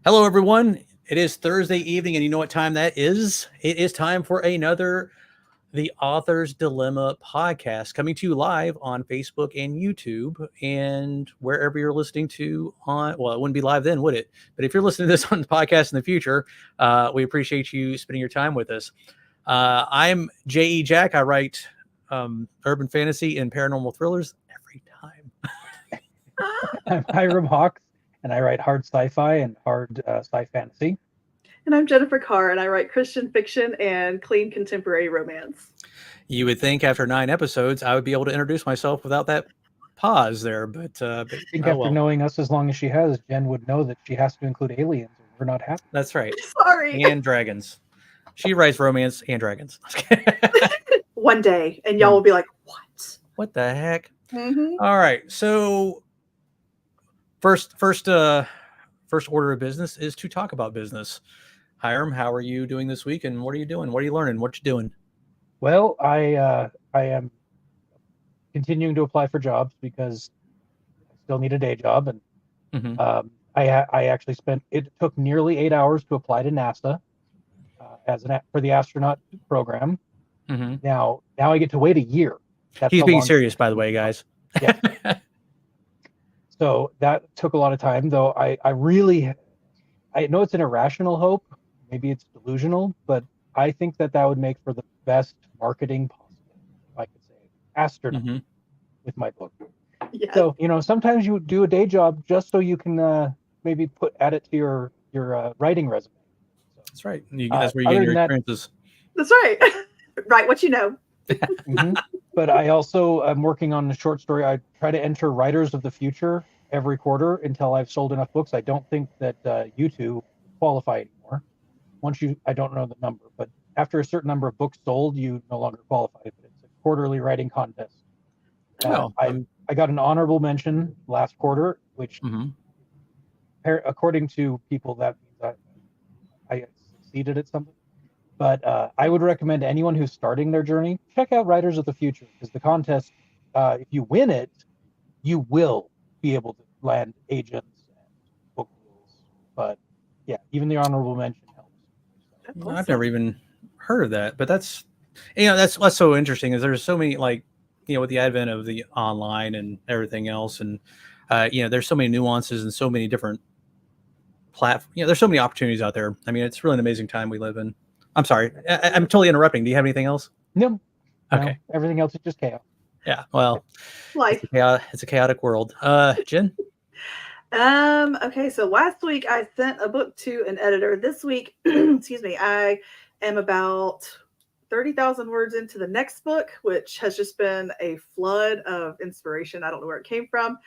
Hello, everyone. It is Thursday evening, and you know what time that is? It is time for another The Author's Dilemma podcast coming to you live on Facebook and YouTube and wherever you're listening to on, well, it wouldn't be live then, would it? But if you're listening to this on the podcast in the future, we appreciate you spending your time with us. I'm J.E. Jack. I write urban fantasy and paranormal thrillers every time. I'm Hyrum Hawks, and I write hard sci-fi and hard sci fantasy. And I'm Jennifer Carr, and I write Christian fiction and clean contemporary romance. You would think after 9 episodes, I would be able to introduce myself without that pause there, but I think after knowing us as long as she has, Jen would know that she has to include aliens, or we're not happy. That's right. Sorry. And dragons. She writes romance and dragons. One day, and y'all will be like, "What? What the heck?" Mm-hmm. All right. So first order of business is to talk about business. Hiram, how are you doing this week, and what are you doing? What are you learning? What you doing? Well, I am continuing to apply for jobs because I still need a day job, and I actually it took nearly 8 hours to apply to NASA for the astronaut program. Mm-hmm. Now I get to wait a year. He's being serious, by the way, guys. Yeah. So that took a lot of time, though. I know it's an irrational hope. Maybe it's delusional, but I think that would make for the best marketing possible, if I could say, astronaut with my book. Yes. So, sometimes you do a day job just so you can maybe add it to your writing resume. So, that's right. That's where you get your experiences. That's right. Write what you know. But I also am working on a short story. I try to enter Writers of the Future every quarter until I've sold enough books. I don't think that you two qualify anymore. I don't know the number, but after a certain number of books sold, you no longer qualify. But it's a quarterly writing contest. I got an honorable mention last quarter, which, according to people, that means I succeeded at something. But I would recommend anyone who's starting their journey, check out Writers of the Future, because the contest, if you win it, you will be able to land agents and book deals. But yeah, even the honorable mention helps. Awesome. I've never even heard of that, but that's what's so interesting is there's so many, like, with the advent of the online and everything else, and there's so many nuances and so many different platforms. There's so many opportunities out there. I mean, it's really an amazing time we live in. I'm sorry, I'm totally interrupting. Do you have anything else? No. Okay. No, everything else is just chaos. Yeah. Well, life. It's a chaotic world. Jen. Okay, so last week I sent a book to an editor. This week, excuse me, I am about 30,000 words into the next book, which has just been a flood of inspiration. I don't know where it came from.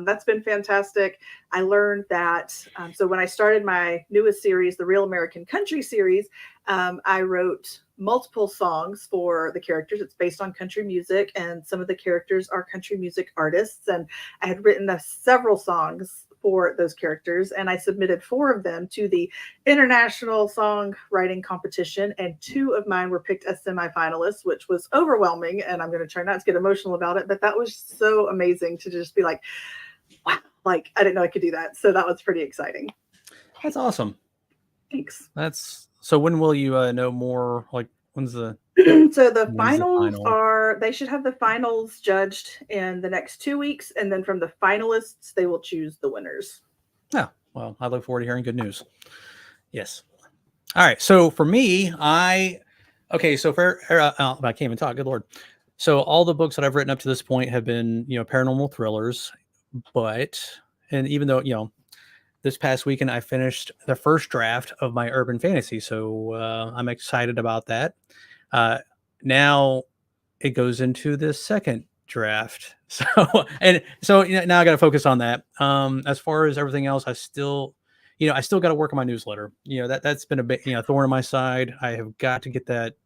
That's been fantastic. I learned that, so when I started my newest series, the Real American Country series, I wrote multiple songs for the characters. It's based on country music, and some of the characters are country music artists. And I had written several songs for those characters, and I submitted 4 of them to the International Songwriting Competition, and 2 of mine were picked as semifinalists, which was overwhelming. And I'm going to try not to get emotional about it, but that was so amazing to just be like, wow, like I didn't know I could do that. So that was pretty exciting. That's awesome. Thanks. So when will you know more? Like, when's the so the finals they should have the finals judged in the next 2 weeks, and then from the finalists they will choose the winners. Oh, well, I look forward to hearing good news. Yes. All right. So for me, I can't even talk. Good Lord. So all the books that I've written up to this point have been, paranormal thrillers, and even though, this past weekend, I finished the first draft of my urban fantasy. So I'm excited about that. Now it goes into the second draft. So now I got to focus on that. As far as everything else, I still got to work on my newsletter. That's been a bit, thorn in my side. I have got to get that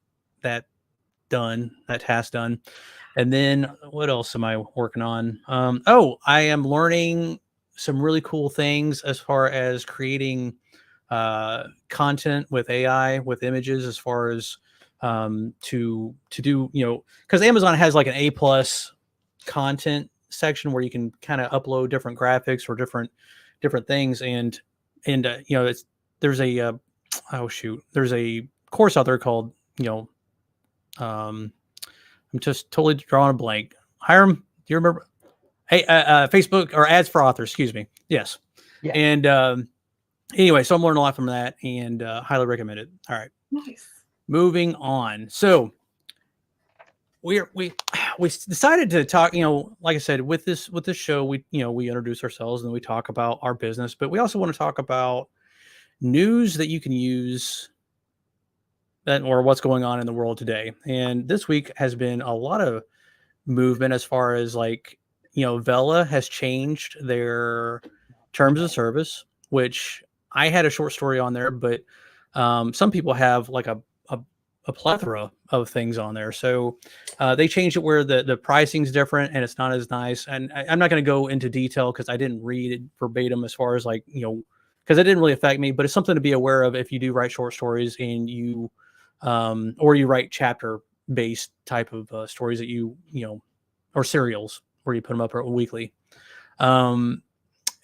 done, that task done. And then what else am I working on? I am learning some really cool things as far as creating content with AI, with images, as far as to do, because Amazon has like an A+ content section where you can kind of upload different graphics or different things, and and there's a there's a course out there called I'm just totally drawing a blank. Hyrum, do you remember? Hey, Facebook or Ads for Authors, excuse me. Yes. Yeah. And anyway, so I'm learning a lot from that, and highly recommend it. All right. Nice. Moving on. So we decided to talk, like I said, with this show, we introduce ourselves and we talk about our business, but we also want to talk about news that you can use or what's going on in the world today. And this week has been a lot of movement as far as Vela has changed their terms of service, which I had a short story on there, but some people have like a plethora of things on there. So they changed it where the pricing's different and it's not as nice. And I'm not going to go into detail because I didn't read it verbatim as far as because it didn't really affect me, but it's something to be aware of if you do write short stories and you or you write chapter based type of stories that or serials where you put them up weekly. And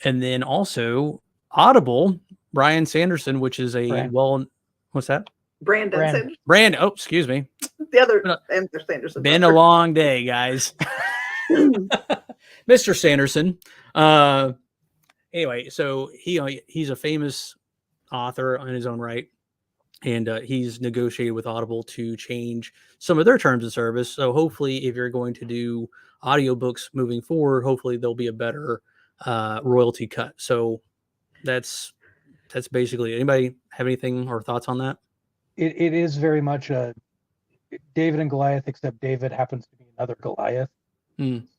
then also Audible, Brian Sanderson, which is what's that? Brandon. Oh, excuse me. The other Sanderson. Been a long day, guys. Mr. Sanderson. Anyway, so he's a famous author on his own right. And he's negotiated with Audible to change some of their terms of service. So hopefully, if you're going to do audiobooks moving forward, hopefully there'll be a better royalty cut. So that's basically it. Anybody have anything or thoughts on that? It is very much a David and Goliath, except David happens to be another Goliath.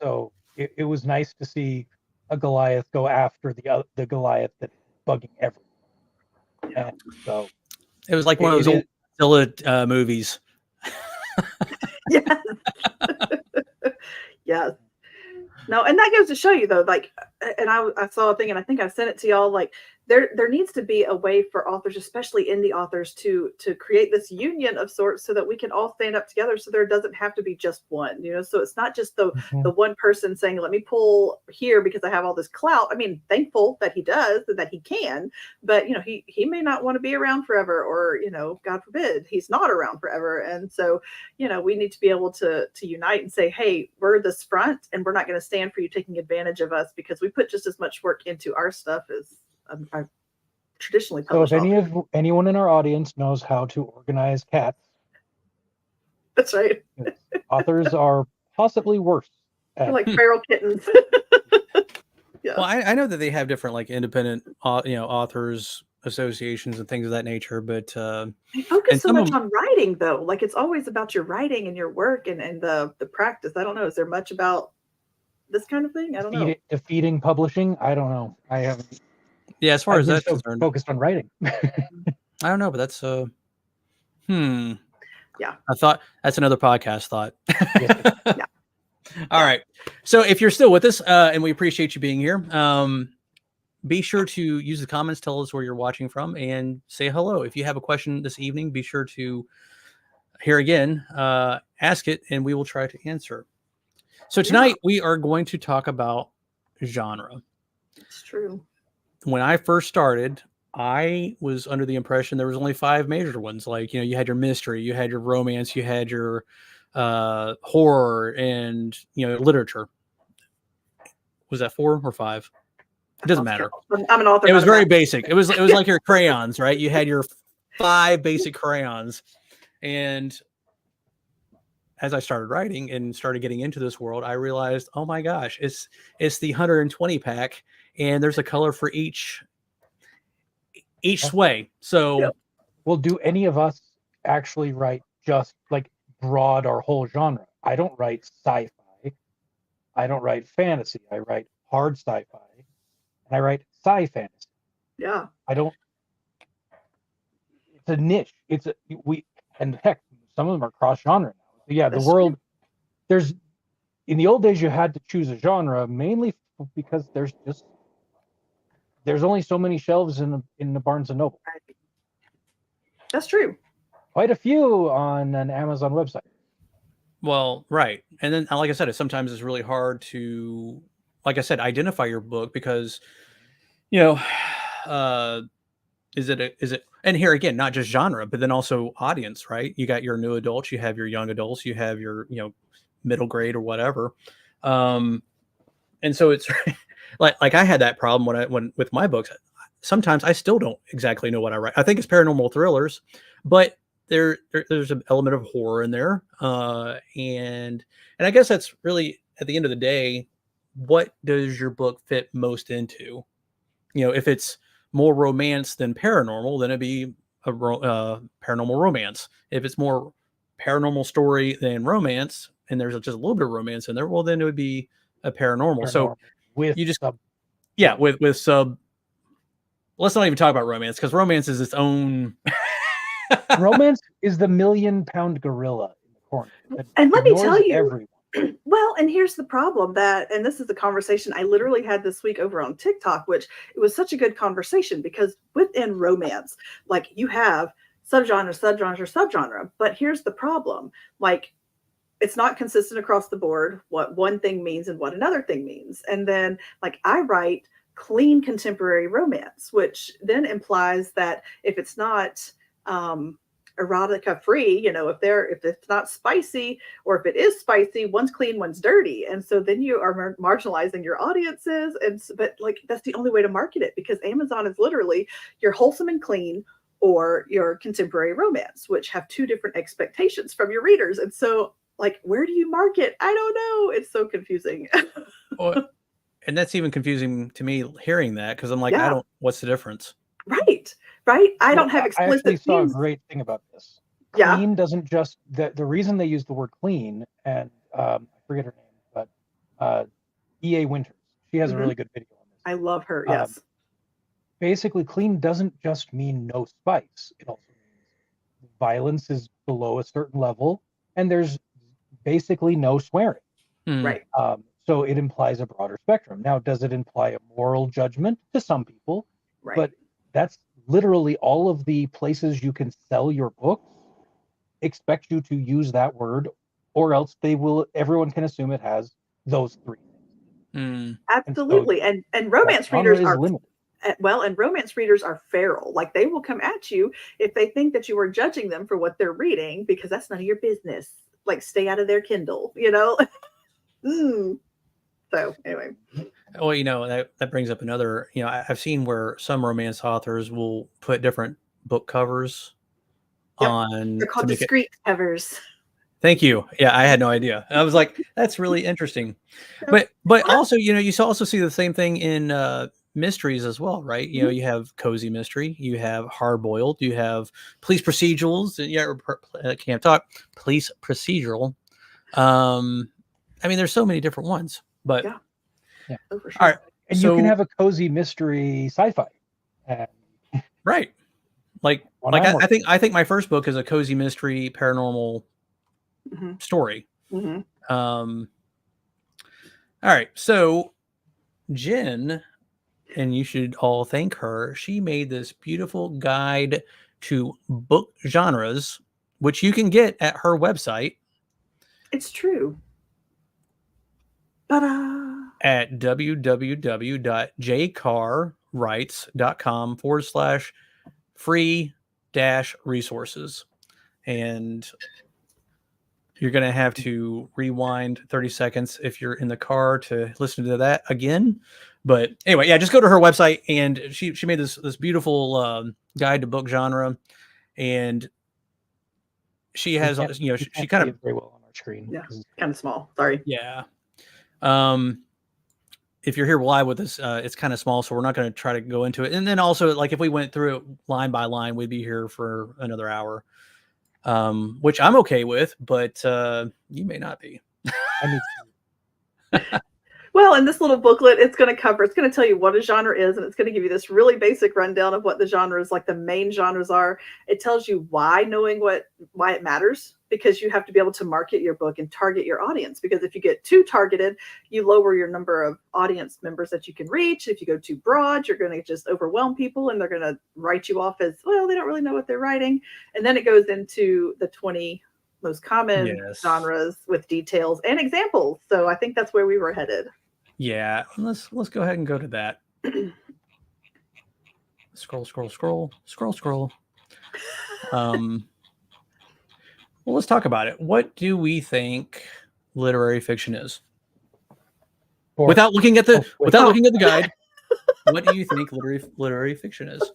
So it was nice to see a Goliath go after the Goliath that's bugging everyone. Yeah. And so it was like one of those old Godzilla movies. Yes. Yes. No, and that goes to show you though, and I saw a thing, and I think I sent it to y'all. There needs to be a way for authors, especially indie authors, to create this union of sorts so that we can all stand up together. So there doesn't have to be just one, So it's not just the one person saying, "Let me pull here because I have all this clout." I mean, thankful that he does and that he can, but he may not want to be around forever, or God forbid, he's not around forever. And so we need to be able to unite and say, "Hey, we're this front, and we're not going to stand for you taking advantage of us because we put just as much work into our stuff as." I've traditionally published. So if anyone in our audience knows how to organize cats, that's right. Authors are possibly worse. Like feral kittens. Yeah. Well, I know that they have different independent authors associations and things of that nature, but they focus so much on writing though. It's always about your writing and your work and the practice. I don't know. Is there much about this kind of thing? I don't know. Defeating publishing? I don't know. I haven't. Yeah, as far as that's concerned, focused on writing. I don't know, but that's Yeah. I thought that's another podcast thought. Yeah. All right. So if you're still with us, and we appreciate you being here, be sure to use the comments, tell us where you're watching from, and say hello. If you have a question this evening, be sure to here again, ask it, and we will try to answer. So tonight we are going to talk about genre. It's true. When I first started, I was under the impression there was only 5 major ones. You had your mystery, you had your romance, you had your horror, and literature. Was that 4 or 5? It doesn't matter. I'm an author. It was very basic. It was like your crayons, right? You had your 5 basic crayons. And as I started writing and started getting into this world, I realized, oh my gosh, it's the 120 pack, and there's a color for each sway. So, well, do any of us actually write just broad our whole genre? I don't write sci-fi. I don't write fantasy. I write hard sci-fi, and I write sci-fantasy. Yeah. I don't. It's a niche. And heck, some of them are cross-genre now. Yeah, the world. There's in the old days you had to choose a genre mainly because there's only so many shelves in the Barnes and Noble. That's true. Quite a few on an Amazon website. Well, right. And then, like I said, sometimes it's really hard to, like I said, identify your book because, is it, and here again, not just genre, but then also audience, right? You got your new adults, you have your young adults, you have your, middle grade or whatever. And so it's like I had that problem when with my books. Sometimes I still don't exactly know what I write. I think it's paranormal thrillers, but there's an element of horror in there. And I guess that's really, at the end of the day, what does your book fit most into? If it's more romance than paranormal, then it'd be a paranormal romance. If it's more paranormal story than romance, and there's just a little bit of romance in there, well, then it would be a paranormal. So with you just, sub. yeah, with sub. Let's not even talk about romance, because romance is its own. Romance is the £1,000,000 gorilla in the corner. And let me tell you, everyone. Well, and here's the problem and this is a conversation I literally had this week over on TikTok, which it was such a good conversation, because within romance, like, you have subgenre, but here's the problem. Like, it's not consistent across the board what one thing means and what another thing means. And then, like, I write clean contemporary romance, which then implies that if it's not erotica free, if it's not spicy, or if it is spicy, one's clean, one's dirty. And so then you are marginalizing your audiences. But like, that's the only way to market it, because Amazon is literally your wholesome and clean or your contemporary romance, which have two different expectations from your readers. And so, like, where do you market? I don't know. It's so confusing. Well, and that's even confusing to me hearing that, because I'm like, Yeah. what's the difference? Right. I don't have explicit I actually saw a themes. great thing about this. Yeah. Clean doesn't just, the reason they use the word clean, and I forget her name, but E.A. Winters, she has a really good video on this. I love her. Yes. Basically, clean doesn't just mean no spice. It also means violence is below a certain level, and there's basically no swearing. Right. So it implies a broader spectrum. Now, does it imply a moral judgment to some people? Right. But that's literally all of the places you can sell your books expect you to use that word, or else everyone can assume it has those three things. Absolutely. And romance readers are limited. And romance readers are feral. Like, they will come at you if they think that you are judging them for what they're reading, because that's none of your business. Like, stay out of their Kindle, So anyway. Well, that brings up another, I've seen where some romance authors will put different book covers on. They're called discrete covers. Thank you. Yeah, I had no idea. I was like, that's really interesting. But also, you also see the same thing in mysteries as well, right? You have cozy mystery, you have hard boiled, you have police procedurals. Can't talk. Police procedural. I mean, there's so many different ones, but yeah. Oh, for sure. All right. And you can have a cozy mystery sci-fi. Right. Like I think my first book is a cozy mystery paranormal story. All right. So Jen, and you should all thank her, she made this beautiful guide to book genres, which you can get at her website. It's true. At www.jcarwrites.com/free-resources. And you're going to have to rewind 30 seconds if you're in the car to listen to that again. But anyway, just go to her website, and she made this beautiful guide to book genre, and she has, she kind of very well on our screen. Yeah, kind of small. Sorry. Yeah. If you're here live with us, it's kind of small, so we're not going to try to go into it. And then also, like, if we went through it line by line, we'd be here for another hour, which I'm okay with, but you may not be. Well, in this little booklet, it's going to tell you what a genre is, and it's going to give you this really basic rundown of what the genres, like the main genres, are. It tells you why it matters, because you have to be able to market your book and target your audience. Because if you get too targeted, you lower your number of audience members that you can reach. If you go too broad, you're going to just overwhelm people, and they're going to write you off as, well, they don't really know what they're writing. And then it goes into the 20 most common genres with details and examples. So I think that's where we were headed. Yeah, let's go ahead and go to that. Scroll. Well, let's talk about it. What do we think literary fiction is? Without looking at the guide, what do you think literary fiction is?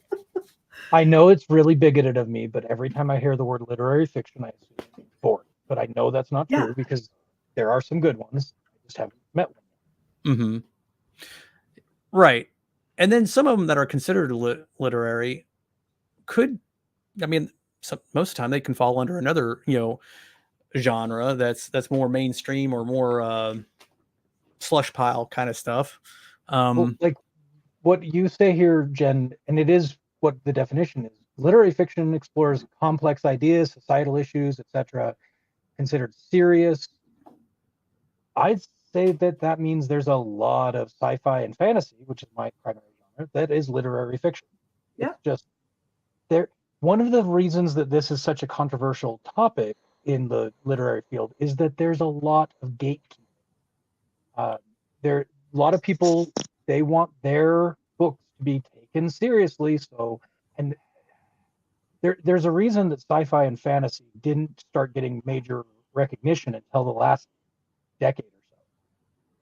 I know it's really bigoted of me, but every time I hear the word literary fiction, I assume it's boring. But I know that's not true because there are some good ones. I just haven't met one. Mm-hmm. Right. And then some of them that are considered literary could, I mean, most of the time they can fall under another, genre that's more mainstream or more slush pile kind of stuff. Well, like what you say here, Jen, and it is what the definition is. Literary fiction explores complex ideas, societal issues, etc., considered serious. I'd say that means there's a lot of sci-fi and fantasy, which is my primary genre, that is literary fiction. Yeah. It's just there. One of the reasons that this is such a controversial topic in the literary field is that there's a lot of gatekeeping. There, a lot of people, they want their books to be taken seriously. So, and there's a reason that sci-fi and fantasy didn't start getting major recognition until the last decade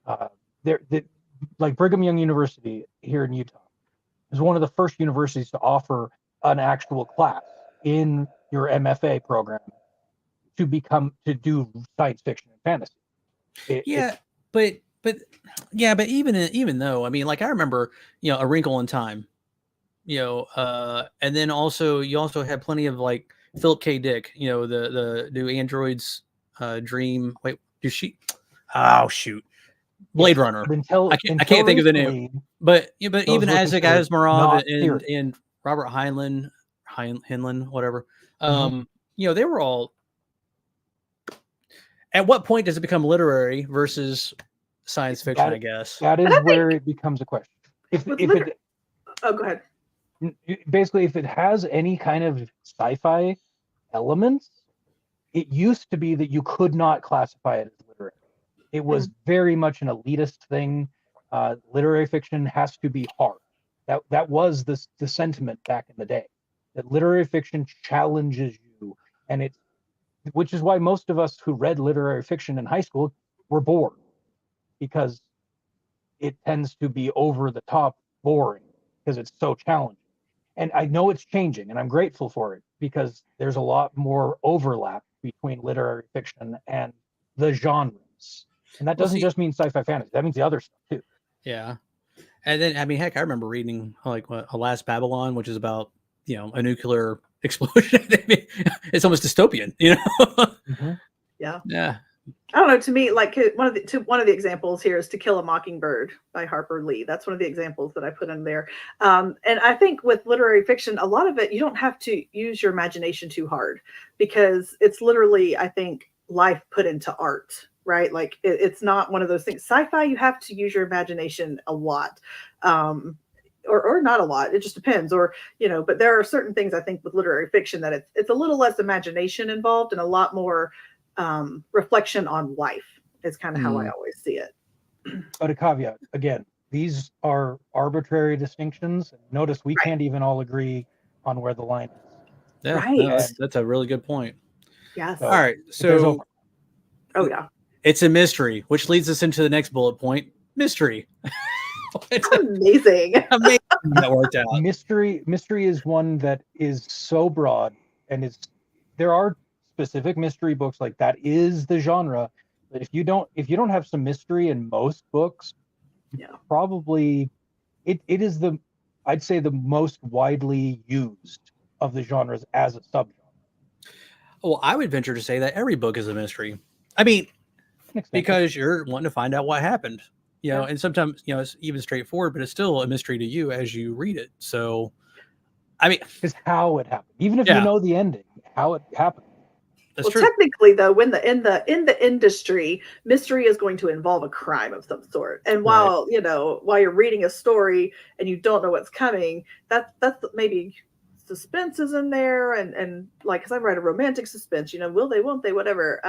or so. Like Brigham Young University here in Utah is one of the first universities to offer an actual class in your MFA program to do science fiction and fantasy. But even though, I mean, like I remember, A Wrinkle in Time, and then you also had plenty of like Philip K. Dick, the Do Androids Dream? Wait, do she? Oh shoot, Blade Runner. I can't think of the name, but even Isaac Asimov and Robert Heinlein, whatever. They were all. At what point does it become literary versus science fiction? I guess that is where it becomes a question. Oh, go ahead. Basically, if it has any kind of sci-fi elements, it used to be that you could not classify it as literary. It was very much an elitist thing. Literary fiction has to be hard. That was the sentiment back in the day. That literary fiction challenges you, and which is why most of us who read literary fiction in high school were bored, because it tends to be over the top boring because it's so challenging. And I know it's changing, and I'm grateful for it because there's a lot more overlap between literary fiction and the genres. And that doesn't just mean sci-fi fantasy. That means the other stuff too. Yeah. And then, I mean, heck, I remember reading like Alas Babylon, which is about, a nuclear explosion. I mean, it's almost dystopian, Yeah. Yeah. I don't know. To me, like one of the examples here is To Kill a Mockingbird by Harper Lee. That's one of the examples that I put in there. And I think with literary fiction, a lot of it, you don't have to use your imagination too hard because it's literally, I think, life put into art, right? Like it's not one of those things. Sci-fi, you have to use your imagination a lot. Or not a lot. It just depends. But there are certain things I think with literary fiction that it's a little less imagination involved and a lot more reflection on life is kind of how I always see it. But a caveat, again, these are arbitrary distinctions. Notice we can't even all agree on where the line is. Yeah, right. That's a really good point. Yes. All right. So, yeah. It's a mystery, which leads us into the next bullet point. Mystery. Amazing. Amazing that worked out. Mystery is one that is so broad, and there are specific mystery books like that is the genre. But if you don't have some mystery in most books, probably it is I'd say the most widely used of the genres as a subgenre. Well, I would venture to say that every book is a mystery. I mean, because you're wanting to find out what happened. And sometimes, it's even straightforward, but it's still a mystery to you as you read it. So, I mean, it's how it happened. Even if you know the ending, how it happened. That's true. Technically, though, when in the industry, mystery is going to involve a crime of some sort. And while you're reading a story and you don't know what's coming, that's maybe suspense is in there, and like, because I write a romantic suspense, will they, won't they, whatever.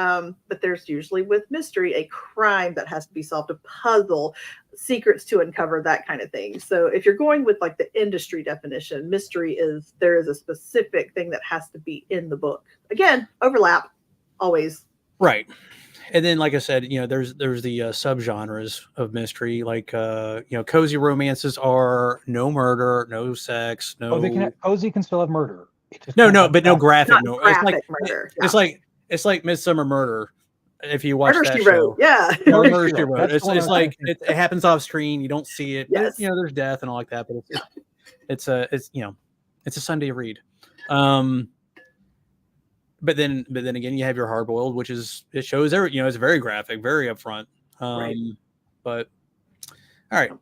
But there's usually with mystery a crime that has to be solved, a puzzle, secrets to uncover, that kind of thing. So if you're going with like the industry definition, mystery there is a specific thing that has to be in the book. Again, overlap always. Right. And then, like I said, there's the subgenres of mystery, like cozy romances are no murder, no sex, no. Oh, cozy can still have murder. No, but no graphic. Not No, graphic murder. It's like Midsummer Murder. If you watch Murder, that She show, Wrote. Yeah. Murder, She Wrote. That's It's like it happens off screen. You don't see it. Yes. But, there's death and all like that. But it's a Sunday read. But then again, you have your Hard Boiled, which it shows it's very graphic, very upfront. Right. But all right,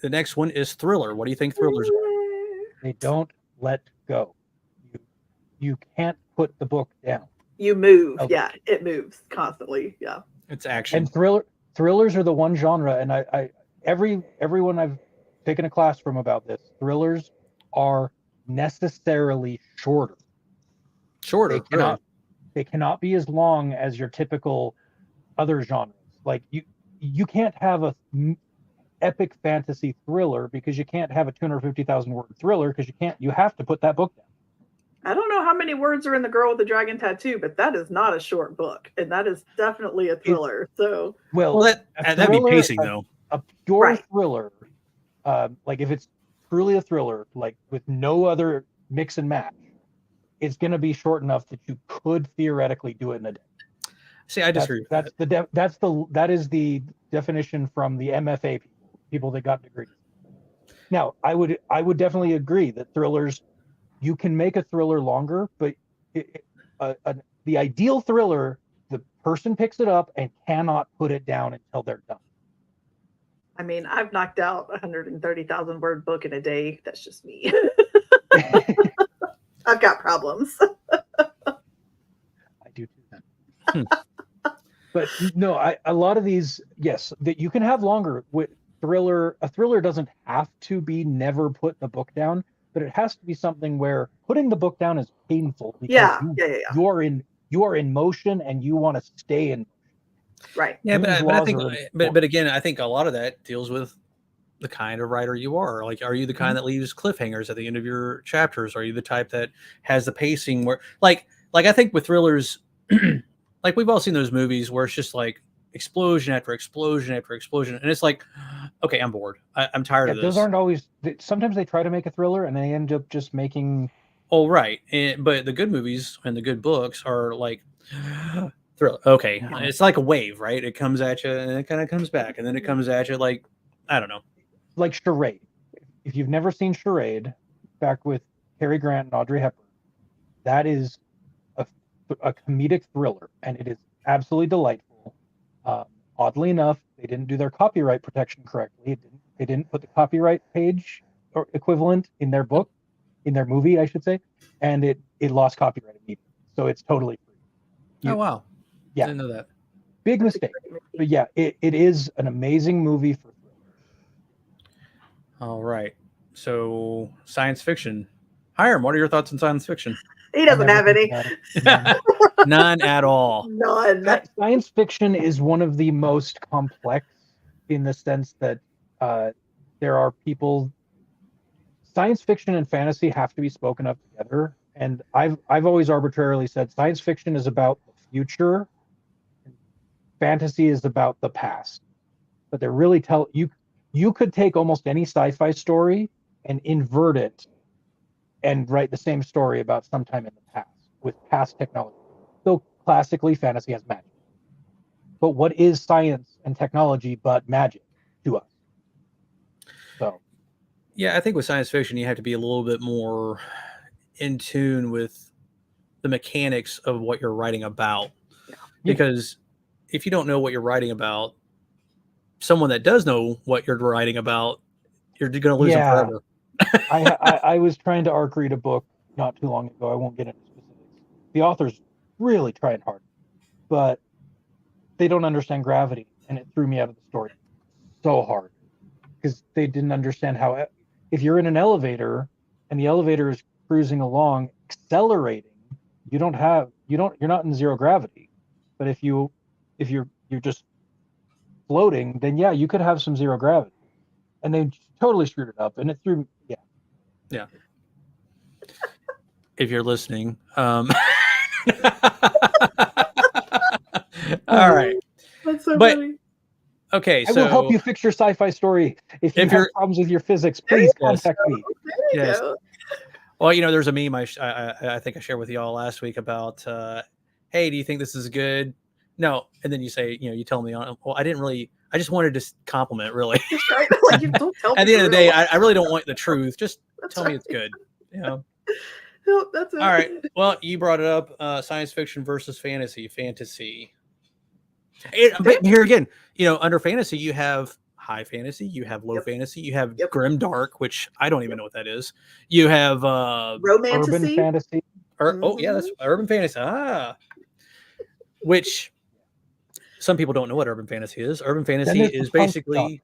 the next one is thriller. What do you think thrillers are? They don't let go. You can't put the book down. You move. Okay. Yeah, it moves constantly. Yeah. It's action. And thrillers are the one genre, and everyone I've taken a class from about this, thrillers are necessarily shorter. They cannot be as long as your typical other genres. Like you can't have a epic fantasy thriller because you can't have a 250,000 word thriller because you have to put that book down. I don't know how many words are in The Girl with the Dragon Tattoo, but that is not a short book, and that is definitely a thriller. That'd be pacing though. A pure thriller, like if it's truly a thriller, like with no other mix and match, it's going to be short enough that you could theoretically do it in a day. See, I disagree. That is the definition from the MFA people that got degrees. Now, I would definitely agree that thrillers, you can make a thriller longer, but the ideal thriller, the person picks it up and cannot put it down until they're done. I mean, I've knocked out 130,000 word book in a day. That's just me. I've got problems. I do too. Then. But no, a lot of these, yes, that you can have longer with thriller. A thriller doesn't have to be never put the book down, but it has to be something where putting the book down is painful because you are in motion and you want to stay in motion. Right. Yeah, but again, I think a lot of that deals with the kind of writer you are. Like, are you the kind that leaves cliffhangers at the end of your chapters? Are you the type that has the pacing where, like I think with thrillers, like we've all seen those movies where it's just like explosion after explosion after explosion, and it's like, okay, I'm bored. I'm tired of this. Those aren't always. Sometimes they try to make a thriller and they end up just making. Oh, right. But the good movies and the good books are like thriller. Okay, it's like a wave, right? It comes at you and it kind of comes back, and then it comes at you like, I don't know. Like Charade. If you've never seen Charade, back with Cary Grant and Audrey Hepburn, that is a comedic thriller, and it is absolutely delightful. Oddly enough, they didn't do their copyright protection correctly. They didn't put the copyright page or equivalent in their book, in their movie, I should say, and it lost copyright immediately. So it's totally free. Oh, wow. Yeah. I didn't know that. Big mistake. But yeah, it is an amazing movie for thrillers. All right. So science fiction. Hyrum, what are your thoughts on science fiction? He doesn't have any. None at all. None. Science fiction is one of the most complex in the sense that there are people. Science fiction and fantasy have to be spoken of together, and I've always arbitrarily said science fiction is about the future, fantasy is about the past. But they're really you could take almost any sci-fi story and invert it and write the same story about sometime in the past with past technology. So classically, fantasy has magic. But what is science and technology but magic to us? So, yeah, I think with science fiction, you have to be a little bit more in tune with the mechanics of what you're writing about. Yeah. Because if you don't know what you're writing about, someone that does know what you're writing about, you're going to lose them forever. I was trying to arc read a book not too long ago. I won't get into specifics. The author's really trying hard, but they don't understand gravity, and it threw me out of the story so hard because they didn't understand how if you're in an elevator and the elevator is cruising along, accelerating, you're not in zero gravity. But if you're just floating, then yeah, you could have some zero gravity. And they totally screwed it up, and it threw. Yeah. If you're listening, all right. That's so But- funny. Okay, I so will help you fix your sci-fi story. If you If have you're- problems with your physics, There please you contact me. There you Yes. go. Well, there's a meme I think I shared with y'all last week about, hey, do you think this is good? No, and then you say, you tell me, well, I didn't really. I just wanted to compliment, really. That's right. Like, you don't tell At me the end of the real. day, I really don't want the truth. Just That's tell me right. it's good. Nope, that's it. All right. Well, you brought it up. Science fiction versus fantasy. But here again, under fantasy, you have high fantasy, you have low Yep. fantasy, you have Yep. grim dark, which I don't even know what that is. You have Urban Romantasy. fantasy. oh yeah, that's urban fantasy. Which some people don't know what urban fantasy is. Urban fantasy there's the is punk basically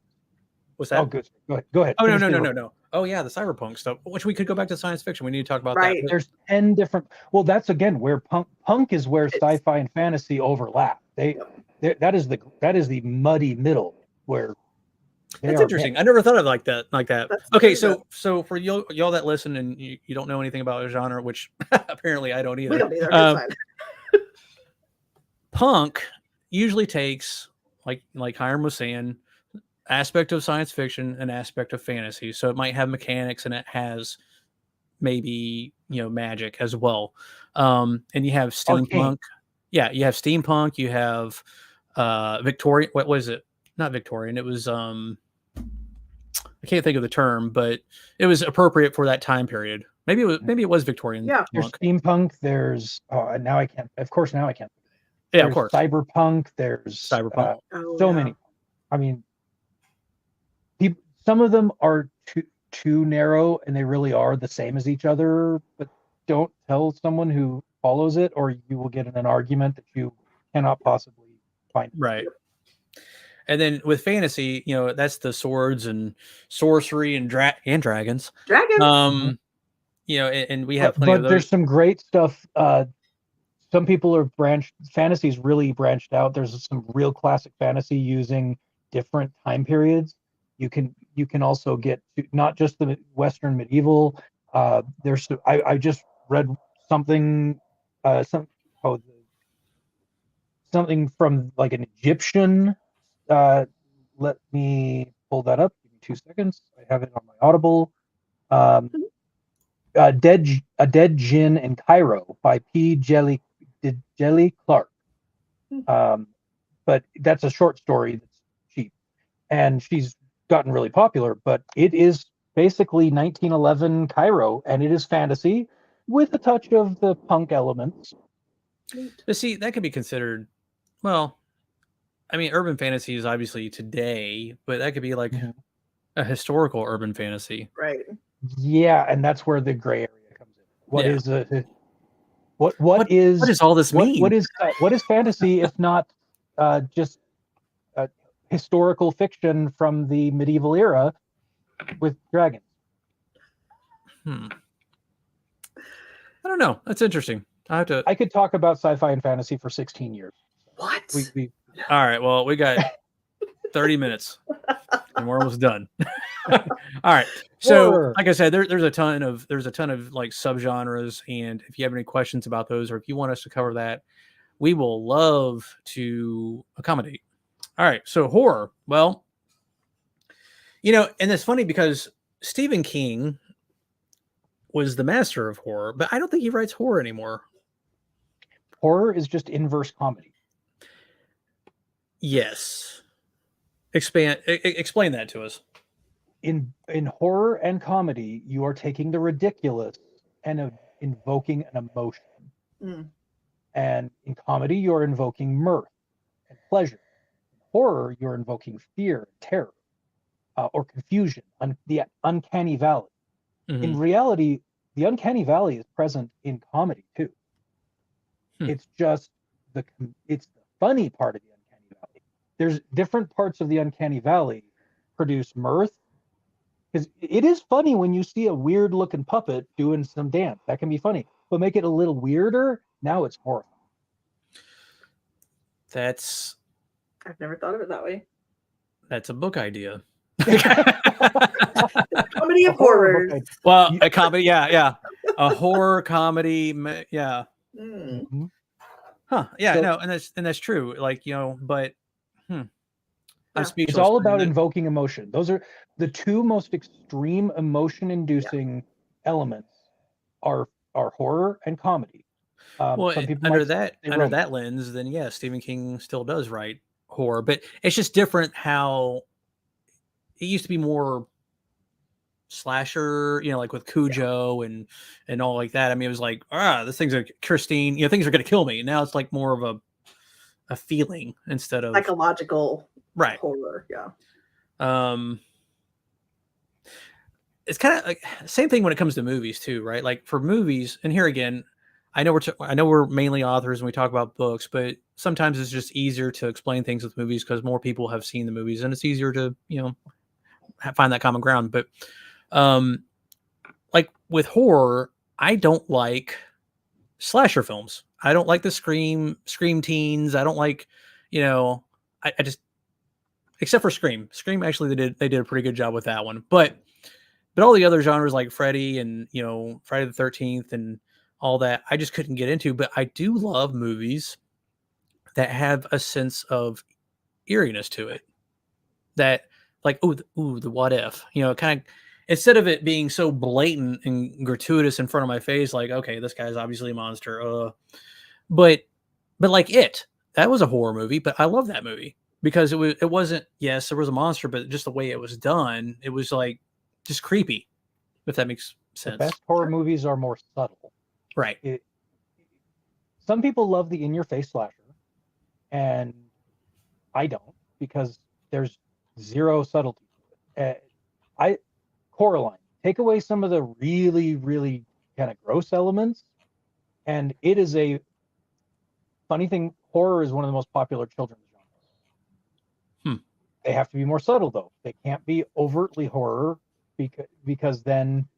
what's that? Oh, good. Go ahead. Oh no Finish no no your- no no. Oh yeah, the cyberpunk stuff. Which we could go back to science fiction. We need to talk about Right. that. There's 10 different. Well, that's again where punk is where It's- sci-fi and fantasy overlap. That is the muddy middle where That's interesting. I never thought of it like that. That's Okay, true, so for y'all that listen and you don't know anything about a genre, which apparently I don't either. We don't either. Um, It's fine. Punk usually takes, like Hyrum was saying, aspect of science fiction and aspect of fantasy. So it might have mechanics and it has maybe magic as well. And you have steampunk. Arcane. Yeah, you have steampunk. You have Victorian. What was it? Not Victorian. It was I can't think of the term, but it was appropriate for that time period. Maybe it was Victorian. Yeah. There's punk. steampunk. There's now I can't. Of course, now I can't. Yeah, There's of course. cyberpunk. There's Cyberpunk. Oh, so yeah. many. I mean, some of them are too narrow, and they really are the same as each other. But don't tell someone who follows it, or you will get in an argument that you cannot possibly find. Right. And then with fantasy, that's the swords and sorcery and dragons. Dragon. And we have plenty But of those. there's some great stuff. Some people are fantasy's really branched out. There's some real classic fantasy using different time periods. You can also get to not just the Western medieval. I just read something something from like an Egyptian. Let me pull that up. Give me 2 seconds. I have it on my Audible. A Dead Djinn in Cairo by P. Jelly Clark. But that's a short story that's cheap, and she's gotten really popular. But it is basically 1911 Cairo, and it is fantasy with a touch of the punk elements. But see, that could be considered. Well, I mean, urban fantasy is obviously today, but that could be like a historical urban fantasy. Right. Yeah, and that's where the gray area comes in. What Yeah. is what does all this mean? what is fantasy if not just historical fiction from the medieval era with dragons? I don't know. That's interesting. I could talk about sci-fi and fantasy for 16 years. What? All right. Well, we got 30 minutes and we're almost done. All right. So, Sure. like I said, there's a ton of like subgenres, and if you have any questions about those, or if you want us to cover that, we will love to accommodate. All right. So horror. Well, and it's funny because Stephen King was the master of horror, but I don't think he writes horror anymore. Horror is just inverse comedy. Yes. Explain that to us. In horror and comedy, you are taking the ridiculous and invoking an emotion. Mm. And in comedy, you're invoking mirth and pleasure. In horror, you're invoking fear, terror, or confusion, the uncanny valley. Mhm. In reality, the uncanny valley is present in comedy too. It's just it's the funny part of the uncanny valley. There's different parts of the uncanny valley produce mirth, Because it is funny when you see a weird looking puppet doing some dance. That can be funny. But make it a little weirder, now it's horrifying. That's I've never thought of it that way. a book idea. Comedy of A horror horrors. book idea. Well, a comedy, yeah. A horror comedy, yeah. Mm. Mhm. Huh. Yeah, So- no, and that's true. Like, but I'm Yeah. speechless. It's all for about that. invoking emotion. Those are the two most extreme emotion-inducing elements are horror and comedy. Well, some people under might that say under romance. that lens, then yeah, Stephen King still does write horror, but it's just different how it used to be more slasher, like with Cujo and all like that. I mean, it was like, this thing's a Christine, things are gonna kill me. Now it's like more of a feeling instead of Psychological right. horror. Yeah. It's kind of like same thing when it comes to movies too, right? Like for movies, and here again, I know we're mainly authors and we talk about books, but sometimes it's just easier to explain things with movies because more people have seen the movies and it's easier to find that common ground. But like with horror, I don't like slasher films. I don't like the scream teens. I don't like, I just, except for Scream. Scream actually they did a pretty good job with that one. But all the other genres like Freddy and Friday the 13th and all that, I just couldn't get into. But I do love movies that have a sense of eeriness to it. That like, the what if, kind of, instead of it being so blatant and gratuitous in front of my face, like, okay, this guy's obviously a monster. But like that was a horror movie, but I love that movie because it wasn't, yes, there was a monster, but just the way it was done, it was like just creepy, if that makes sense. The best horror movies are more subtle. Right. Some people love the in-your-face slasher, and I don't because there's zero subtlety. Coraline, take away some of the really, really kind of gross elements, and it is a funny thing. Horror is one of the most popular children's genres. They have to be more subtle, though. They can't be overtly horror because then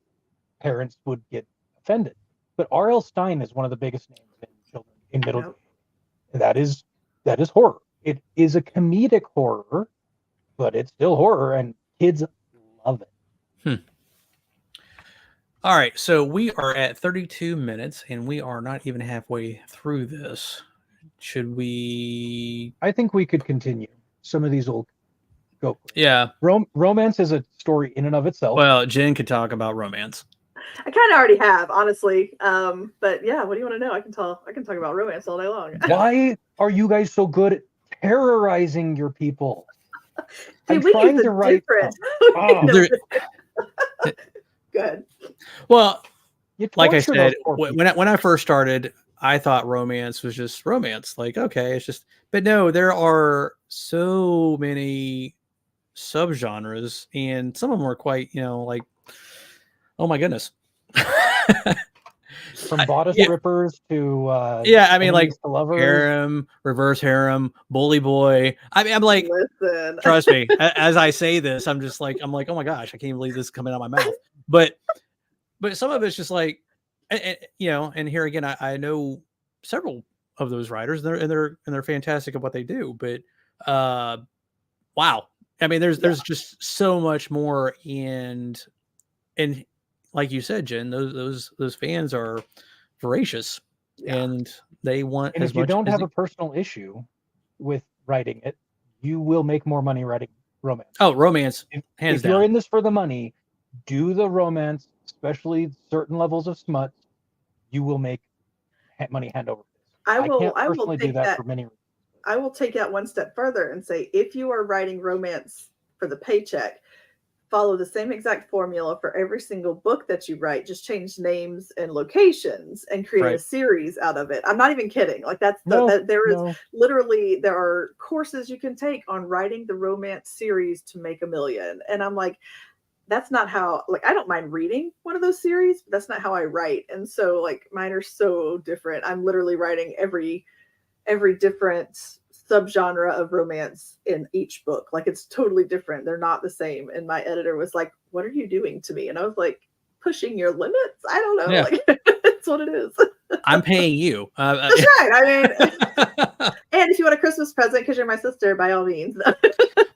parents would get offended. But R.L. Stine is one of the biggest names in children in middle grade. That is horror. It is a comedic horror, but it's still horror, and kids love it. All right, so we are at 32 minutes, and we are not even halfway through this. Should we? I think we could continue. Some of these will go quick. Yeah. Romance is a story in and of itself. Well, Jen could talk about romance. I kind of already have, honestly. But yeah, what do you want to know? I can talk about romance all day long. Why are you guys so good at terrorizing your people? See, I'm we trying use to a write. different. Good. Well, You like I torture said, those poor people. when I first started, I thought romance was just romance. Like, okay, it's just, but no, there are so many subgenres, and some of them are quite, like, oh my goodness. From bodice rippers to I mean, like lovers. harem, reverse harem, bully boy. I mean, I'm like, listen. Trust me, as I say this, I'm like, oh my gosh, I can't believe this is coming out of my mouth. But some of it's just like, and here again, I know several of those writers, and they're fantastic at what they do. But wow, I mean, there's just so much more, and like you said, Jen, those fans are voracious, and they want. And as if you much don't as have a personal issue with writing it, you will make more money writing romance. Oh, romance, hands if down. you're in this for the money, do the romance, especially certain levels of smut. You will make money hand over fist. I can't personally do that for many reasons. I will take that one step further and say, if you are writing romance for the paycheck, follow the same exact formula for every single book that you write. Just change names and locations and create a series out of it. I'm not even kidding. Like there are courses you can take on writing the romance series to make $1 million. And I'm like, that's not how, like, I don't mind reading one of those series, but that's not how I write. And so like mine are so different. I'm literally writing every different subgenre of romance in each book. Like it's totally different. They're not the same. And my editor was like, "What are you doing to me?" And I was like, "Pushing your limits. I don't know. Yeah. Like it's what it is." I'm paying you. That's right. I mean, and if you want a Christmas present because you're my sister, by all means.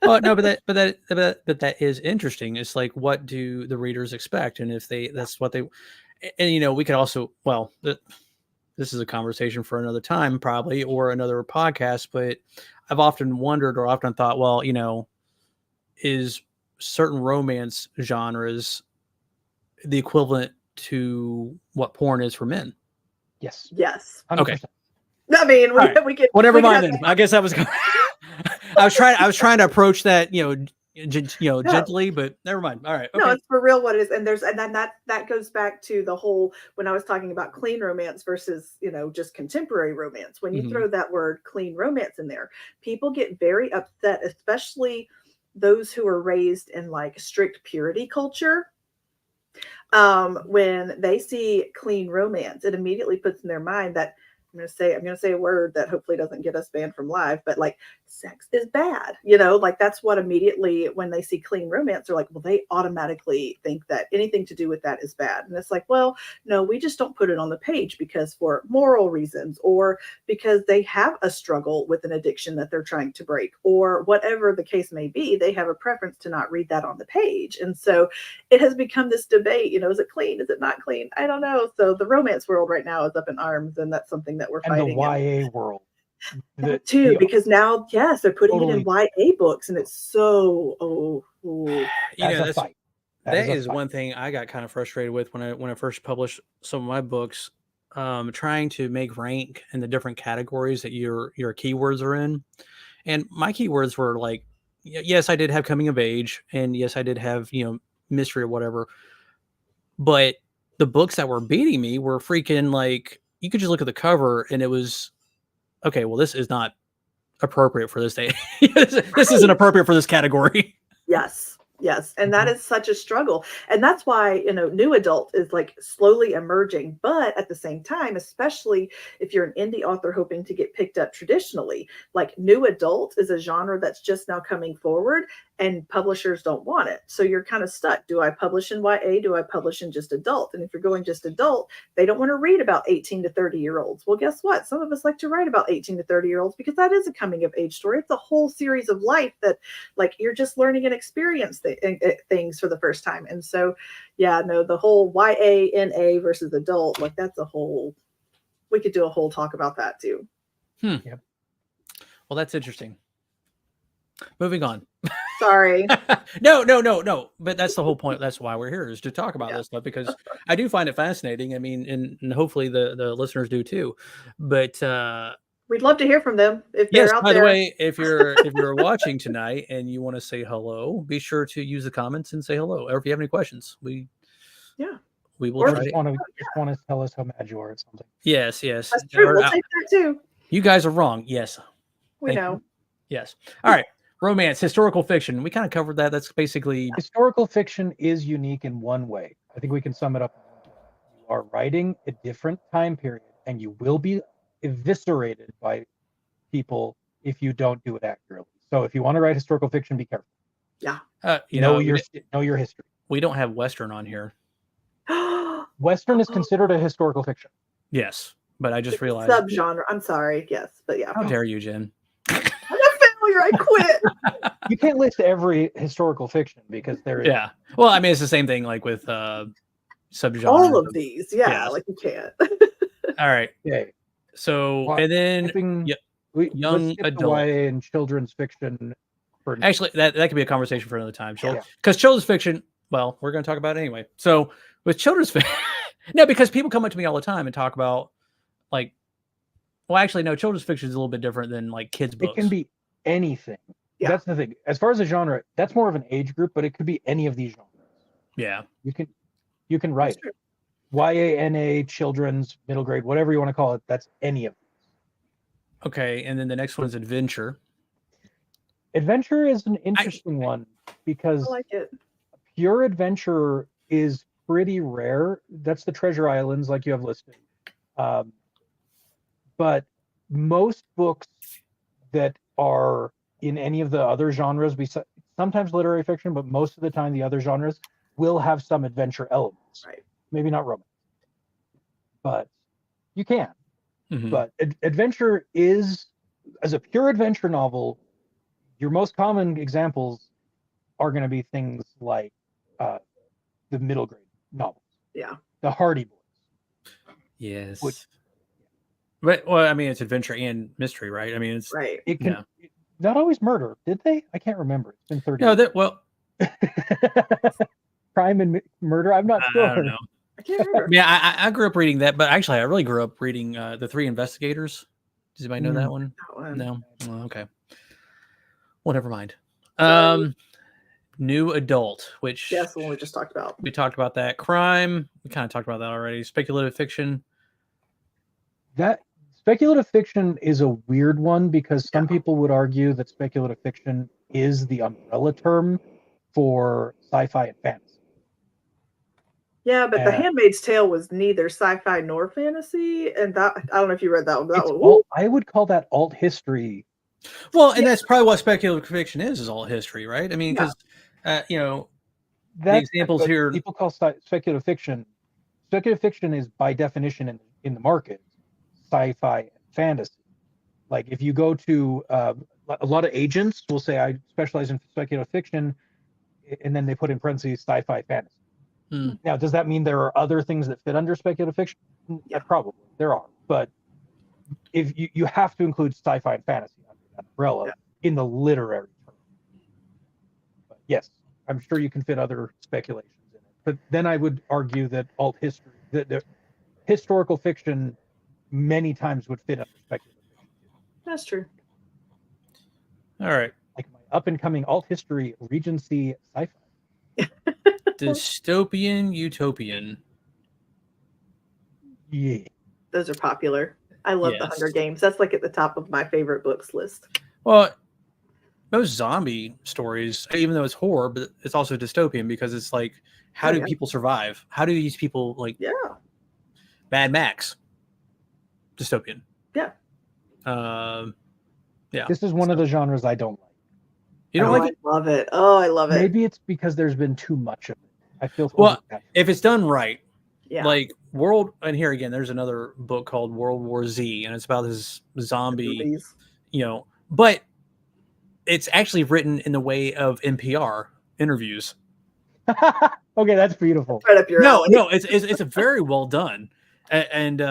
Well, no, but that is interesting. It's like, what do the readers expect, and if that's what they, and we could also, well, this is a conversation for another time, probably, or another podcast. But I've often wondered, or often thought, well, is certain romance genres the equivalent to what porn is for men? Yes. Yes. 100%. Okay. I mean, we could. Well, never we could mind have then. I guess I was. I was trying to approach that, gently, but never mind. All right. Okay. No, it's for real what it is. And then that goes back to the whole, when I was talking about clean romance versus, just contemporary romance. When you Mhm. throw that word clean romance in there, people get very upset, especially those who are raised in like strict purity culture. When they see clean romance, it immediately puts in their mind that I'm going to say a word that hopefully doesn't get us banned from live, but like sex is bad, like that's what immediately when they see clean romance, they're like, well, they automatically think that anything to do with that is bad. And it's like, well, no, we just don't put it on the page because for moral reasons, or because they have a struggle with an addiction that they're trying to break, or whatever the case may be, they have a preference to not read that on the page. And so it has become this debate, is it clean? Is it not clean? I don't know. So the romance world right now is up in arms, and that's something that we're And fighting. the YA world. That too, because now, yes, they're putting it in YA books, and it's so that's a fight. That is one thing I got kind of frustrated with when I first published some of my books, trying to make rank in the different categories that your keywords are in. And my keywords were like, yes, I did have coming of age, and yes, I did have, mystery or whatever. But the books that were beating me were freaking like, you could just look at the cover and it was, okay, well, this is not appropriate for this day. This isn't appropriate for this category. Yes. And that is such a struggle. And that's why, new adult is like slowly emerging. But at the same time, especially if you're an indie author hoping to get picked up traditionally, like new adult is a genre that's just now coming forward and publishers don't want it. So you're kind of stuck. Do I publish in YA? Do I publish in just adult? And if you're going just adult, they don't want to read about 18 to 30-year-olds. Well, guess what? Some of us like to write about 18 to 30-year-olds because that is a coming of age story. It's a whole series of life that like you're just learning and experience things for the first time. And so, the whole YA, NA versus adult, like that's we could do a whole talk about that too. Yep. Well, that's interesting. Moving on. Sorry. No. But that's the whole point. That's why we're here, is to talk about this stuff, because I do find it fascinating. I mean, and hopefully the listeners do too. But we'd love to hear from them if they're out there. By the way, if you're watching tonight and you want to say hello, be sure to use the comments and say hello. Or if you have any questions, we will or try. Just want to tell us how mad you are at something. Yes. That's true. We'll take that too. You guys are wrong. Yes. We know. You. Yes. All right. Romance, historical fiction. We kind of covered that. That's basically... Historical fiction is unique in one way. I think we can sum it up. You are writing a different time period, and you will be eviscerated by people if you don't do it accurately. So if you want to write historical fiction, be careful. Yeah. Know your history. We don't have Western on here. Western is considered a historical fiction. Yes, but I just realized... subgenre. I'm sorry. Yes, but yeah. How dare you, Jen? I quit. You can't list every historical fiction because there is. Yeah. Well, I mean, it's the same thing like with subgenre. All of these. Yeah. Like you can't. All right. Okay. So, and then young adult. YA and children's fiction. Actually, that could be a conversation for another time. Because children's fiction, well, we're going to talk about it anyway. So with children's fiction, no, because people come up to me all the time and talk about like, well, actually, no, children's fiction is a little bit different than like kids' books. It can be anything. Yeah. That's the thing. As far as a genre, that's more of an age group, but it could be any of these genres. Yeah. You can write it. YA, NA, children's, middle grade, whatever you want to call it, that's any of these. Okay, and then the next one is adventure. Adventure is an interesting one because I like it. Pure adventure is pretty rare. That's the Treasure Islands, like you have listed. But most books that are in any of the other genres. Sometimes literary fiction, but most of the time the other genres will have some adventure elements. Right. Maybe not romance, but you can. Mhm. But adventure is, as a pure adventure novel, your most common examples are going to be things like the middle grade novels, Yeah. the Hardy Boys. Yes. Which- But well, I mean, it's adventure and mystery, right? I mean, it's Right. It can not always murder, did they? I can't remember. It's been 30 no. years. That well, Crime and murder. I'm not sure. I don't know. I can't remember. Yeah, I grew up reading that, but actually, I really grew up reading The Three Investigators. Does anybody know that one? That one. No. Oh, okay. Well, never mind. Sorry. New adult, which That's the one we just talked about. we talked about that. Crime, we kind of talked about that already. Speculative fiction. That speculative fiction is a weird one because some Yeah. people would argue that speculative fiction is the umbrella term for sci-fi and fantasy. Yeah, but The And Handmaid's Tale was neither sci-fi nor fantasy, and that I don't know if you read that one. That it's one, I would call that alt history. Well, and that's probably what speculative fiction is all history, right? I mean, because you know, That's examples what here- people call speculative fiction. Speculative fiction is by definition in the market sci-fi and fantasy. Like if you go to a lot of agents will say I specialize in speculative fiction, and then they put in parentheses sci-fi fantasy. Hmm. Now, does that mean there are other things that fit under speculative fiction? Yeah. Probably there are, but if you have to include sci-fi and fantasy under that umbrella in the literary term. But yes, I'm sure you can fit other speculations in it. But then I would argue that alt history, that historical fiction, many times would fit under speculative fiction too. that's true. all right, Like my up and coming alt history Regency sci-fi. dystopian, utopian. Yeah. Those are popular. I love The Yes. Hunger Games. That's like at the top of my favorite books list. Well, most zombie stories, even though it's horror, but it's also dystopian because it's like, how Oh, do yeah. people survive? How do these people like Yeah. Mad Max? Dystopian. Yeah. Yeah. This is one of the genres I don't like. You don't Oh, like it? I love it. Oh, I love it. Maybe it's because there's been too much of it. I feel Well, oversaturated. if it's done right, Yeah. like and here again, there's another book called World War Z, and it's about this zombie, Movies. But it's actually written in the way of NPR interviews. Okay, that's beautiful. Right up your alley. No, it's a very well done, and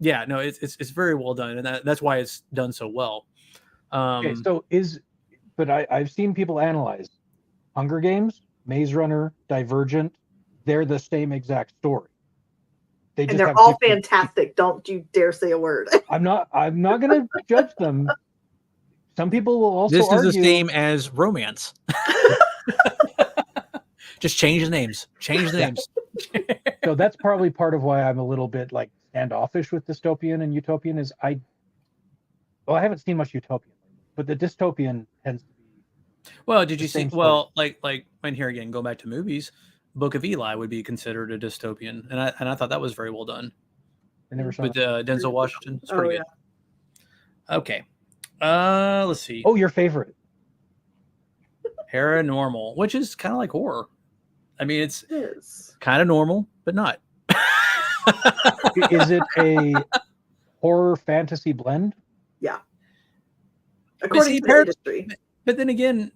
it's very well done, and that's why it's done so well. Okay, but I've seen people analyze Hunger Games, Maze Runner, Divergent. They're the same exact story. They And just they're have all different- fantastic. Don't you dare say a word. I'm not going to judge them. Some people will also This is argue the same as romance. Just change the names. Change the names. So that's probably part of why I'm a little bit like standoffish with dystopian and utopian is I haven't seen much utopian, but the dystopian tends to be. Well, did you the see? same Well, like and here again, going back to movies, Book of Eli would be considered a dystopian, and I thought that was very well done I never saw with it. Denzel Washington. It's Oh, pretty yeah. good. Okay, let's see. Oh, your favorite. Paranormal, which is kind of like horror. I mean, it's It is. kind of normal, but not. Is it a horror fantasy blend? According see, to the industry. But then again,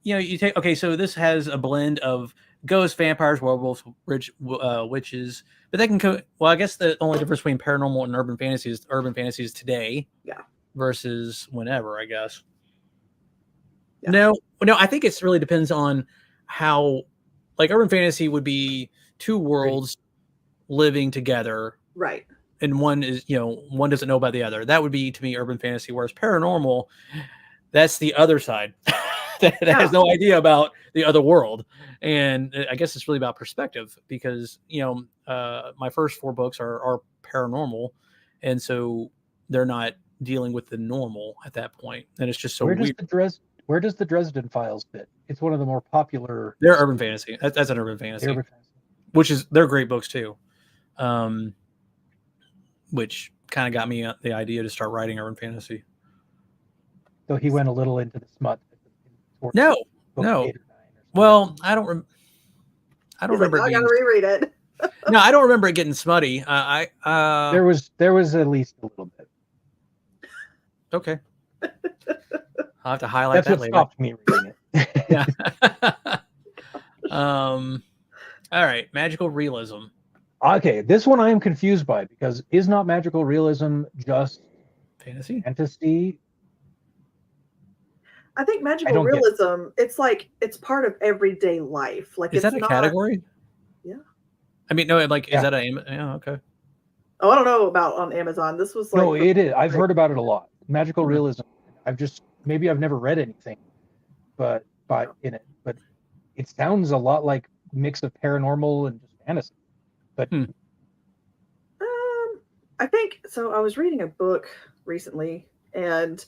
you take so this has a blend of ghosts, vampires, werewolves, witches. But that can well, I guess the only difference between paranormal and urban fantasy is today, versus whenever, I guess. Yeah. No, I think it really depends on how, like, urban fantasy would be two worlds living together, Right. and one is one doesn't know about the other. That would be, to me, urban fantasy. Whereas paranormal, that's the other side that has no idea about the other world. And I guess it's really about perspective because my first 4 books are paranormal, and so they're not dealing with the normal at that point, and it's just so weird. Where does the Dresden Files fit? It's one of the more popular. They're urban fantasy. That's an urban fantasy, which is they're great books too. Which kind of got me the idea to start writing urban fantasy. Though he went a little into the smut. No, book no. 8 or 9 or something. Well, I don't He's remember like, it I gotta being. reread it. No, I don't remember it getting smutty. There was at least a little bit. Okay. I'll have to highlight That's that what later. stopped me reading it. Yeah. All right, magical realism. Okay, this one I am confused by, because is not magical realism just Fantasy? fantasy? I think I magical don't get it. realism, it's like it's part of everyday life. Like Is it's that a not, category? Yeah. I mean, no, like, Yeah. is that a, yeah, okay. Oh, I don't know about on Amazon. This was like No, it is. I've like- heard about it a lot. Magical Mhm. realism. Maybe I've never read anything, but in it. But it sounds a lot like a mix of paranormal and just fantasy. But I think so. I was reading a book recently, and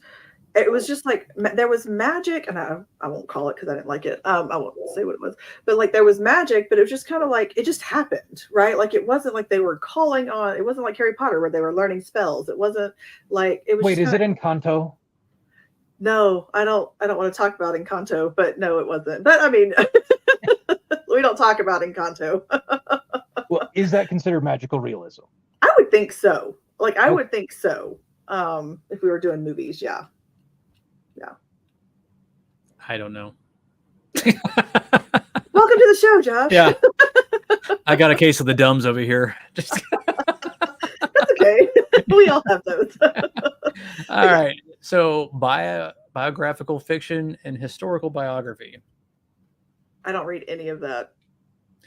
it was just like there was magic, and I won't call it because I didn't like it. I won't say what it was, but like there was magic, but it was just kind of like it just happened, right? Like it wasn't like they were calling on. It wasn't like Harry Potter where they were learning spells. It wasn't like it was. wait, just is it Encanto? No, I don't want to talk about Encanto, but no, it wasn't. But I mean, we don't talk about Encanto. Well, is that considered magical realism? I would think so. Like I Okay. would think so. If we were doing movies, yeah. I don't know. Welcome to the show, Josh. Yeah. I got a case of the dumbs over here. Just That's okay. We all have those. all right. So biographical fiction and historical biography. I don't read any of that.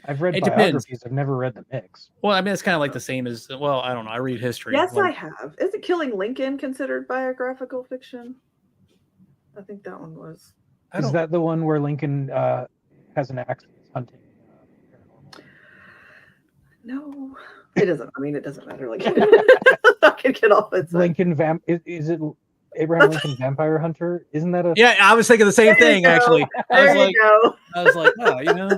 I've read It depends. biographies. I've never read the mix. Well, I mean, it's kind of like the same as, well, I don't know. I read history. Yes, like, I have. Isn't Killing Lincoln considered biographical fiction? I think that one was. Is that the one where Lincoln has an axe hunting? No, it doesn't. I mean, it doesn't matter. Like, I can get off it. Lincoln is it Abraham Lincoln Vampire Hunter? Isn't that a? Yeah, I was thinking the same There you thing, go. actually. There you go. I was like, oh, you know,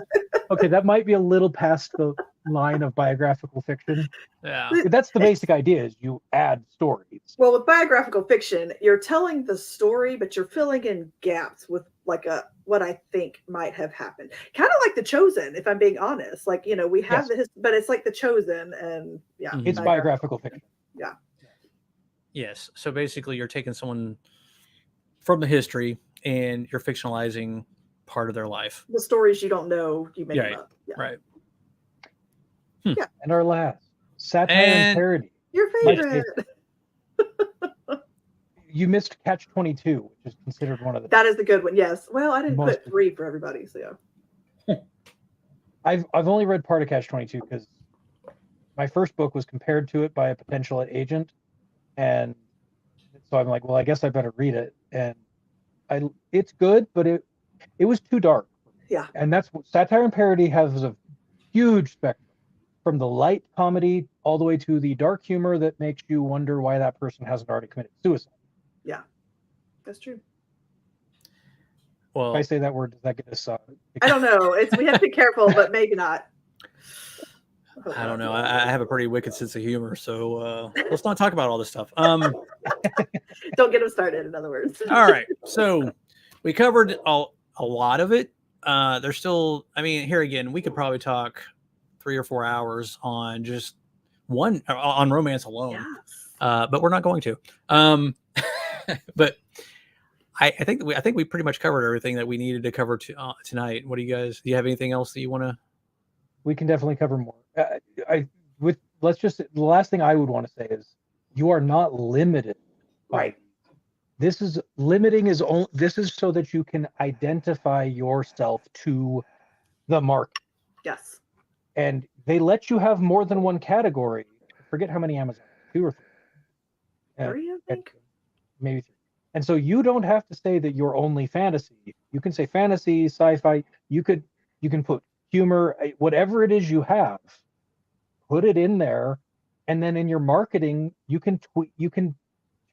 Okay, that might be a little past the line of biographical fiction. yeah. But that's the basic idea: is you add stories. Well, with biographical fiction, you're telling the story, but you're filling in gaps with like what I think might have happened. Kind of like The Chosen, if I'm being honest. Like, you know, we have but it's like The Chosen, and yeah, Mhm. It's biographical fiction. Yeah. Yes. So basically, you're taking someone from the history and you're fictionalizing part of their life. The stories you don't know, you make Yeah, them up. Yeah. Right. And our last satire And- and parody. Your My favorite. You missed Catch 22, which is considered one of the. That is the good one. Yes. Well, I didn't Most- put 3 for everybody, so yeah. I've only read part of Catch 22 because my first book was compared to it by a potential agent, and so I'm like, well, I guess I better read it. And it's good, but it was too dark. Yeah. And that's what satire and parody has a huge spectrum, from the light comedy all the way to the dark humor that makes you wonder why that person hasn't already committed suicide. Yeah. That's true. Well, If I say that word, does that get us? I don't know. We have to be careful, but maybe not. I don't know. I have a pretty wicked sense of humor, so let's not talk about all this stuff. Don't get them started, in other words. All right. So we covered a lot of it. There's still, I mean, here again, we could probably talk 3 or 4 hours on just one on romance alone. Yes. But we're not going to. But I think we pretty much covered everything that we needed to cover tonight. What do you guys? Do you have anything else that you want to? We can definitely cover more. The last thing I would want to say is you are not limited by Right. this is limiting is only this is so that you can identify yourself to the market, Yes. and they let you have more than one category. I forget how many Amazon, 2 or 3. 3, I think. Maybe 3. And so you don't have to say that you're only fantasy. You can say fantasy, sci-fi. You can put humor, whatever it is you have, put it in there, and then in your marketing you can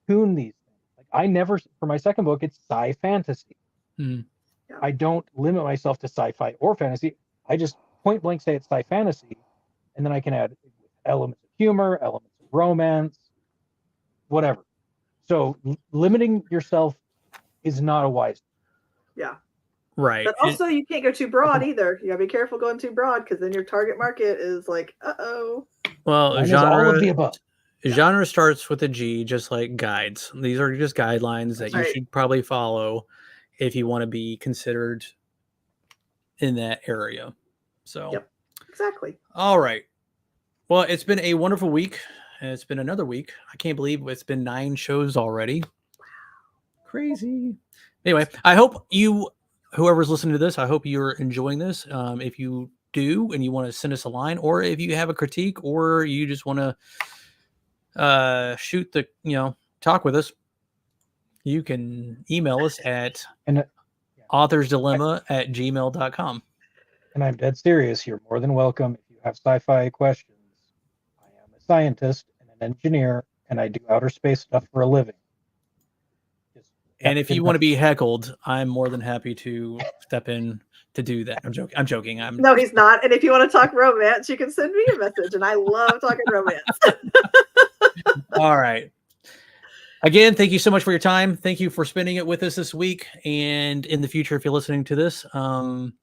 tune these things. Like for my second book, it's sci-fantasy. Mhm. Yeah. I don't limit myself to sci-fi or fantasy. I just point blank say it's sci-fantasy, and then I can add elements of humor, elements of romance, whatever. So limiting yourself is not a wise. Yeah. Right. But also, you can't go too broad either. You gotta be careful going too broad because then your target market is like, uh-oh. Well, Mine is all of the above. genre starts with a G, just like guides. These are just guidelines that you should probably follow if you want to be considered in that area. So, Yep, exactly. All right. Well, it's been a wonderful week. And it's been another week. I can't believe it's been 9 shows already. Crazy. Anyway, I hope whoever's listening to this, I hope you're enjoying this. If you do and you want to send us a line, or if you have a critique, or you just want to shoot the, talk with us, you can email us at authorsdilemma@gmail.com. And I'm dead serious. You're more than welcome. If you have sci-fi questions, I am a scientist and an engineer, and I do outer space stuff for a living. And if you want to be heckled, I'm more than happy to step in to do that. I'm joking. No, he's not. And if you want to talk romance, you can send me a message. And I love talking romance. All right. Again, thank you so much for your time. Thank you for spending it with us this week and in the future if you're listening to this. And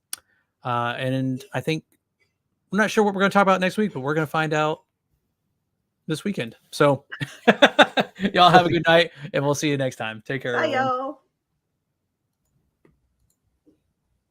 I think I'm not sure what we're going to talk about next week, but we're going to find out this weekend. So y'all have a good night, and we'll see you next time. Take care. Bye, everyone. y'all.